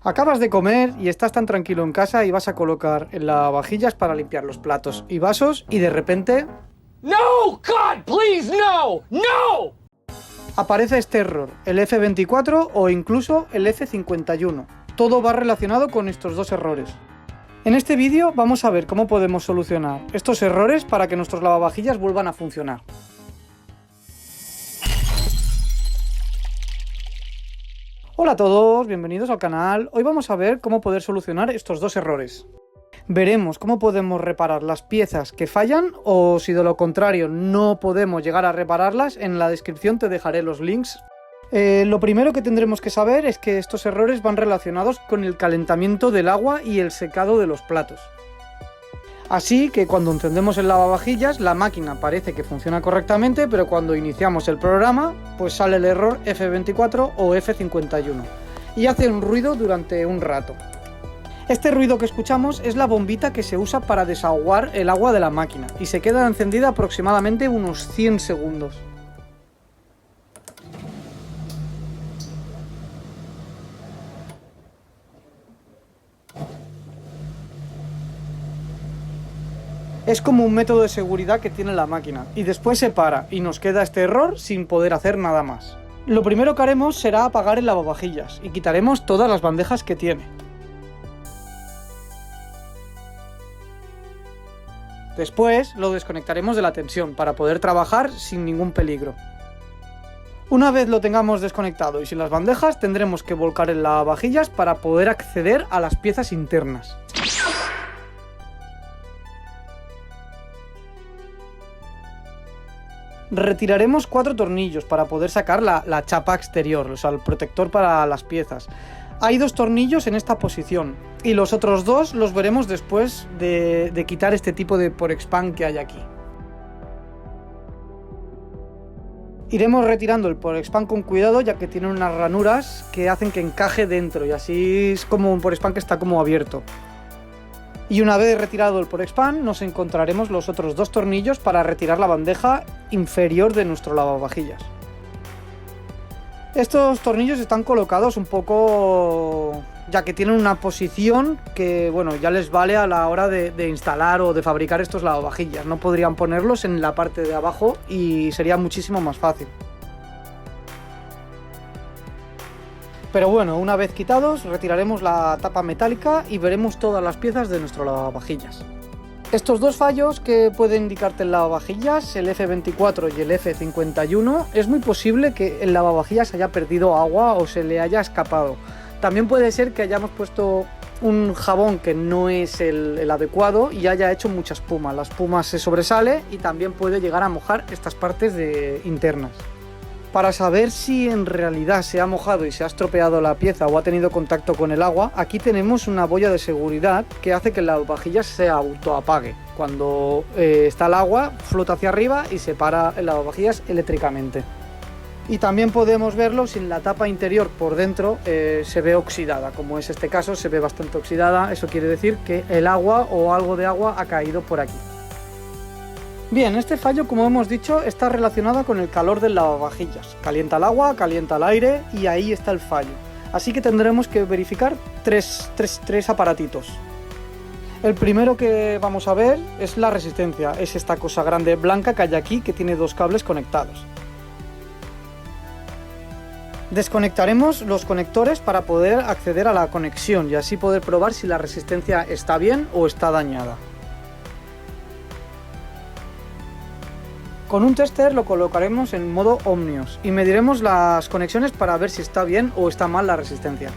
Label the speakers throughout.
Speaker 1: Acabas de comer y estás tan tranquilo en casa y vas a colocar el lavavajillas para limpiar los platos y vasos y de repente...
Speaker 2: No, God, please, no, no.
Speaker 1: Aparece este error, el F24 o incluso el F51. Todo va relacionado con estos dos errores. En este vídeo vamos a ver cómo podemos solucionar estos errores para que nuestros lavavajillas vuelvan a funcionar. Hola a todos, bienvenidos al canal. Hoy vamos a ver cómo poder solucionar estos dos errores. Veremos cómo podemos reparar las piezas que fallan o si de lo contrario no podemos llegar a repararlas. En la descripción te dejaré los links. Lo primero que tendremos que saber es que estos errores van relacionados con el calentamiento del agua y el secado de los platos. Así que cuando encendemos el lavavajillas, la máquina parece que funciona correctamente, pero cuando iniciamos el programa, pues sale el error F24 o F51 y hace un ruido durante un rato. Este ruido que escuchamos es la bombita que se usa para desaguar el agua de la máquina y se queda encendida aproximadamente unos 100 segundos. Es como un método de seguridad que tiene la máquina y después se para y nos queda este error sin poder hacer nada más. Lo primero que haremos será apagar el lavavajillas y quitaremos todas las bandejas que tiene. Después lo desconectaremos de la tensión para poder trabajar sin ningún peligro. Una vez lo tengamos desconectado y sin las bandejas, tendremos que volcar el lavavajillas para poder acceder a las piezas internas. Retiraremos 4 tornillos para poder sacar la chapa exterior, o sea, el protector para las piezas. Hay 2 tornillos en esta posición y los otros 2 los veremos después de quitar este tipo de porexpan que hay aquí. Iremos retirando el porexpan con cuidado, ya que tiene unas ranuras que hacen que encaje dentro y así es como un porexpan que está como abierto. Y una vez retirado el porexpan, nos encontraremos los otros 2 tornillos para retirar la bandeja inferior de nuestro lavavajillas. Estos tornillos están colocados un poco, ya que tienen una posición que, bueno, ya les vale a la hora de instalar o de fabricar estos lavavajillas. No podrían ponerlos en la parte de abajo y sería muchísimo más fácil. Pero bueno, una vez quitados, retiraremos la tapa metálica y veremos todas las piezas de nuestro lavavajillas. Estos 2 fallos que puede indicarte el lavavajillas, el F24 y el F51, es muy posible que el lavavajillas haya perdido agua o se le haya escapado. También puede ser que hayamos puesto un jabón que no es el adecuado y haya hecho mucha espuma. La espuma se sobresale y también puede llegar a mojar estas partes internas. Para saber si en realidad se ha mojado y se ha estropeado la pieza o ha tenido contacto con el agua, aquí tenemos una boya de seguridad que hace que el lavavajillas se autoapague. Cuando está el agua, flota hacia arriba y se para el lavavajillas eléctricamente. Y también podemos verlo si la tapa interior por dentro se ve oxidada, como es este caso, se ve bastante oxidada. Eso quiere decir que el agua o algo de agua ha caído por aquí. Bien, este fallo, como hemos dicho, está relacionado con el calor del lavavajillas. Calienta el agua, calienta el aire y ahí está el fallo. Así que tendremos que verificar tres aparatitos. El primero que vamos a ver es la resistencia. Es esta cosa grande blanca que hay aquí que tiene 2 cables conectados. Desconectaremos los conectores para poder acceder a la conexión y así poder probar si la resistencia está bien o está dañada. Con un tester lo colocaremos en modo Omnios y mediremos las conexiones para ver si está bien o está mal la resistencia.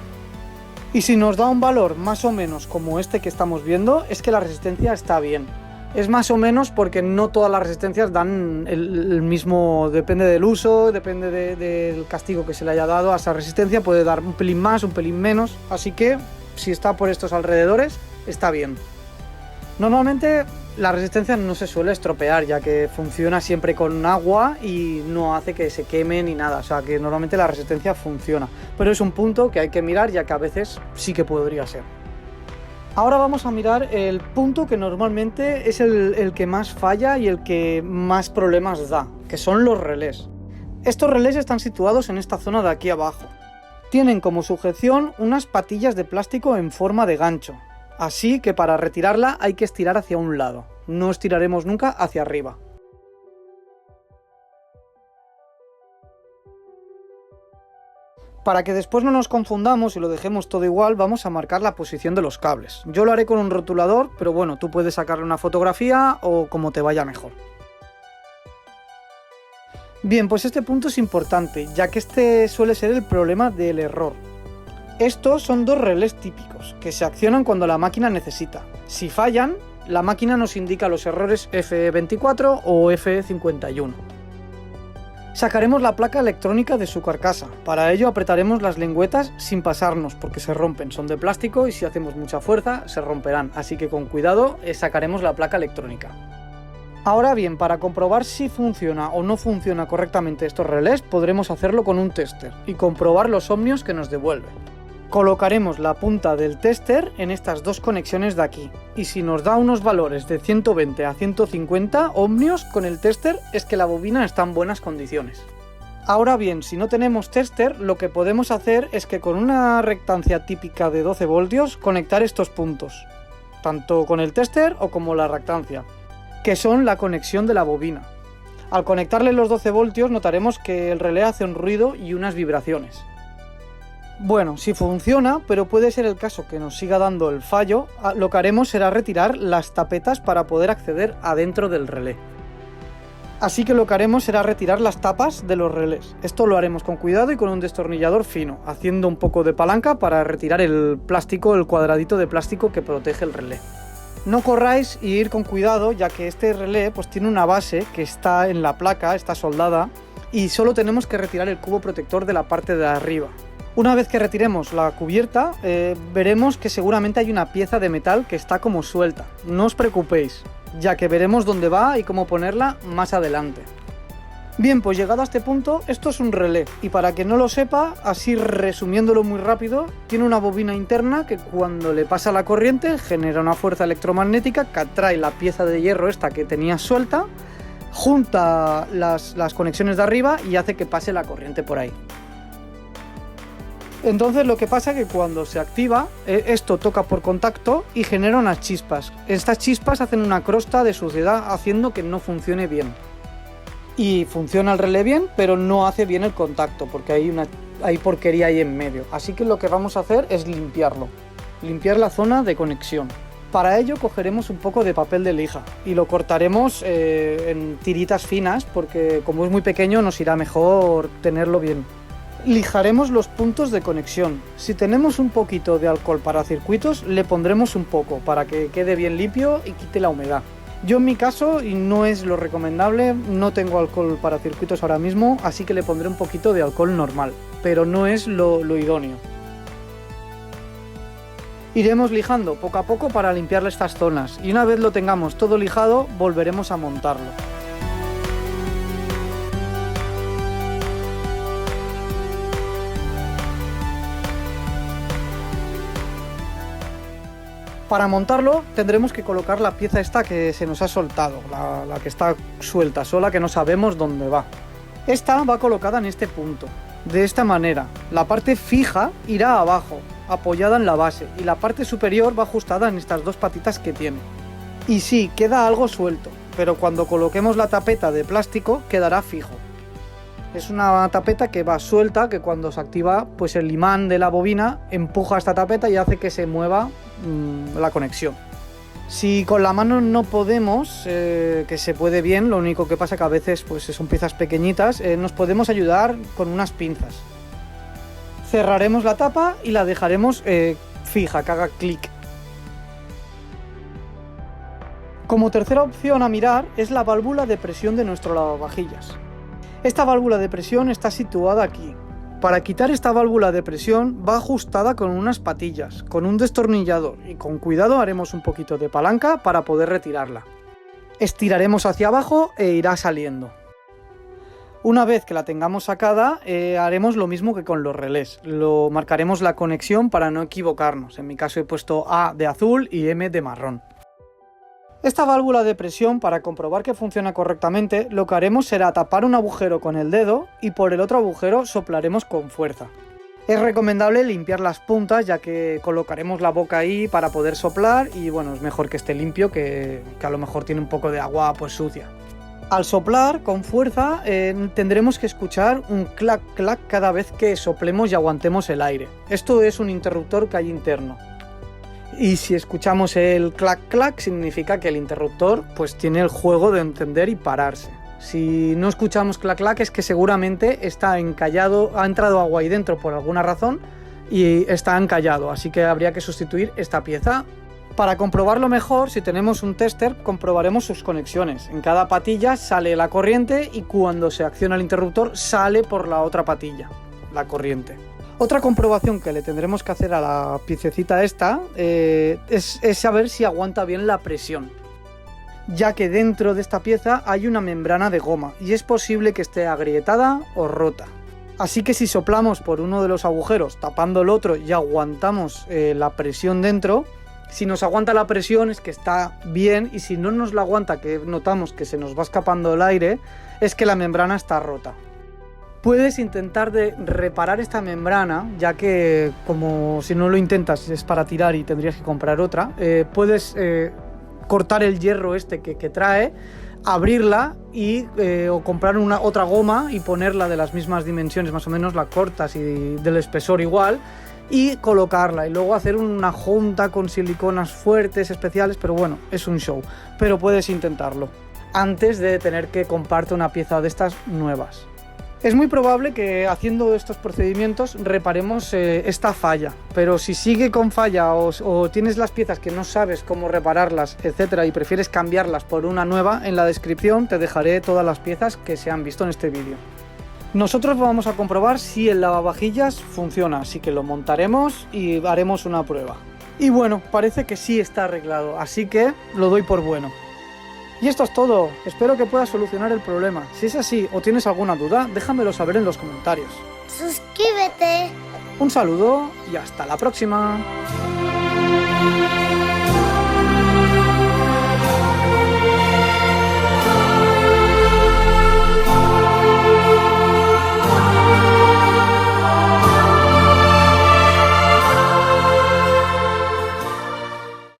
Speaker 1: Y si nos da un valor más o menos como este que estamos viendo, es que la resistencia está bien. Es más o menos porque no todas las resistencias dan el mismo, depende del uso, depende del castigo que se le haya dado a esa resistencia, puede dar un pelín más, un pelín menos, así que si está por estos alrededores, está bien. Normalmente la resistencia no se suele estropear, ya que funciona siempre con agua y no hace que se queme ni nada, o sea que normalmente la resistencia funciona, pero es un punto que hay que mirar, ya que a veces sí que podría ser. Ahora vamos a mirar el punto que normalmente es el que más falla y el que más problemas da, que son los relés. Estos relés están situados en esta zona de aquí abajo. Tienen como sujeción unas patillas de plástico en forma de gancho, así que para retirarla hay que estirar hacia un lado, no estiraremos nunca hacia arriba. Para que después no nos confundamos y lo dejemos todo igual, vamos a marcar la posición de los cables. Yo lo haré con un rotulador, pero bueno, tú puedes sacarle una fotografía o como te vaya mejor. Bien, pues este punto es importante, ya que este suele ser el problema del error. Estos son dos relés típicos, que se accionan cuando la máquina necesita. Si fallan, la máquina nos indica los errores F24 o F51. Sacaremos la placa electrónica de su carcasa. Para ello apretaremos las lengüetas sin pasarnos, porque se rompen, son de plástico y si hacemos mucha fuerza se romperán, así que con cuidado sacaremos la placa electrónica. Ahora bien, para comprobar si funciona o no funciona correctamente estos relés, podremos hacerlo con un tester y comprobar los ohmios que nos devuelve. Colocaremos la punta del tester en estas dos conexiones de aquí, y si nos da unos valores de 120 a 150 ohmios con el tester es que la bobina está en buenas condiciones. Ahora bien, si no tenemos tester, lo que podemos hacer es que con una reactancia típica de 12 voltios conectar estos puntos, tanto con el tester o como la reactancia, que son la conexión de la bobina. Al conectarle los 12 voltios notaremos que el relé hace un ruido y unas vibraciones. Bueno, sí funciona, pero puede ser el caso que nos siga dando el fallo. Lo que haremos será retirar las tapetas para poder acceder adentro del relé. Así que lo que haremos será retirar las tapas de los relés. Esto lo haremos con cuidado y con un destornillador fino, haciendo un poco de palanca para retirar el plástico, el cuadradito de plástico que protege el relé. No corráis y ir con cuidado, ya que este relé pues tiene una base que está en la placa, está soldada, y solo tenemos que retirar el cubo protector de la parte de arriba. Una vez que retiremos la cubierta, veremos que seguramente hay una pieza de metal que está como suelta. No os preocupéis, ya que veremos dónde va y cómo ponerla más adelante. Bien, pues llegado a este punto, esto es un relé, y para quien no lo sepa, así resumiéndolo muy rápido, tiene una bobina interna que cuando le pasa la corriente genera una fuerza electromagnética que atrae la pieza de hierro esta que tenía suelta, junta las conexiones de arriba y hace que pase la corriente por ahí. Entonces lo que pasa es que cuando se activa, esto toca por contacto y genera unas chispas. Estas chispas hacen una crosta de suciedad haciendo que no funcione bien. Y funciona el relé bien, pero no hace bien el contacto porque hay porquería ahí en medio. Así que lo que vamos a hacer es limpiarlo. Limpiar la zona de conexión. Para ello cogeremos un poco de papel de lija y lo cortaremos en tiritas finas porque como es muy pequeño nos irá mejor tenerlo bien. Lijaremos los puntos de conexión. Si tenemos un poquito de alcohol para circuitos, le pondremos un poco para que quede bien limpio y quite la humedad. Yo en mi caso, y no es lo recomendable, no tengo alcohol para circuitos ahora mismo, así que le pondré un poquito de alcohol normal, pero no es lo idóneo. Iremos lijando poco a poco para limpiarle estas zonas y una vez lo tengamos todo lijado, volveremos a montarlo. Para montarlo tendremos que colocar la pieza esta que se nos ha soltado, la que está suelta sola, que no sabemos dónde va. Esta va colocada en este punto, de esta manera. La parte fija irá abajo, apoyada en la base, y la parte superior va ajustada en estas dos patitas que tiene. Y sí, queda algo suelto, pero cuando coloquemos la tapeta de plástico quedará fijo. Es una tapeta que va suelta, que cuando se activa, pues el imán de la bobina empuja esta tapeta y hace que se mueva la conexión. Si con la mano no podemos, que se puede bien, lo único que pasa que a veces pues son piezas pequeñitas, nos podemos ayudar con unas pinzas. Cerraremos la tapa y la dejaremos fija, que haga clic. Como tercera opción a mirar es la válvula de presión de nuestro lavavajillas. Esta válvula de presión está situada aquí. Para quitar esta válvula de presión va ajustada con unas patillas, con un destornillador y con cuidado haremos un poquito de palanca para poder retirarla. Estiraremos hacia abajo e irá saliendo. Una vez que la tengamos sacada, haremos lo mismo que con los relés. Marcaremos la conexión para no equivocarnos. En mi caso he puesto A de azul y M de marrón. Esta válvula de presión, para comprobar que funciona correctamente, lo que haremos será tapar un agujero con el dedo y por el otro agujero soplaremos con fuerza. Es recomendable limpiar las puntas, ya que colocaremos la boca ahí para poder soplar y bueno, es mejor que esté limpio que a lo mejor tiene un poco de agua pues sucia. Al soplar con fuerza tendremos que escuchar un clac clac cada vez que soplemos y aguantemos el aire. Esto es un interruptor que hay interno. Y si escuchamos el clac clac significa que el interruptor pues tiene el juego de encender y pararse. Si no escuchamos clac clac es que seguramente está encallado, ha entrado agua ahí dentro por alguna razón y está encallado, así que habría que sustituir esta pieza. Para comprobarlo mejor, si tenemos un tester, comprobaremos sus conexiones. En cada patilla sale la corriente y cuando se acciona el interruptor sale por la otra patilla, la corriente. Otra comprobación que le tendremos que hacer a la piececita esta es saber si aguanta bien la presión, ya que dentro de esta pieza hay una membrana de goma y es posible que esté agrietada o rota. Así que si soplamos por uno de los agujeros tapando el otro y aguantamos la presión dentro, si nos aguanta la presión es que está bien, y si no nos la aguanta, que notamos que se nos va escapando el aire, es que la membrana está rota. Puedes intentar de reparar esta membrana, ya que como si no lo intentas es para tirar y tendrías que comprar otra. Puedes cortar el hierro este que trae, abrirla y o comprar otra goma y ponerla de las mismas dimensiones, más o menos la cortas y del espesor igual, y colocarla y luego hacer una junta con siliconas fuertes especiales, pero bueno, es un show, pero puedes intentarlo antes de tener que comprarte una pieza de estas nuevas. Es muy probable que haciendo estos procedimientos reparemos esta falla, pero si sigue con falla o tienes las piezas que no sabes cómo repararlas, etcétera, y prefieres cambiarlas por una nueva, en la descripción te dejaré todas las piezas que se han visto en este vídeo. Nosotros vamos a comprobar si el lavavajillas funciona, así que lo montaremos y haremos una prueba. Y bueno, parece que sí está arreglado, así que lo doy por bueno. Y esto es todo, espero que puedas solucionar el problema. Si es así o tienes alguna duda, déjamelo saber en los comentarios.
Speaker 3: Suscríbete.
Speaker 1: Un saludo y hasta la próxima.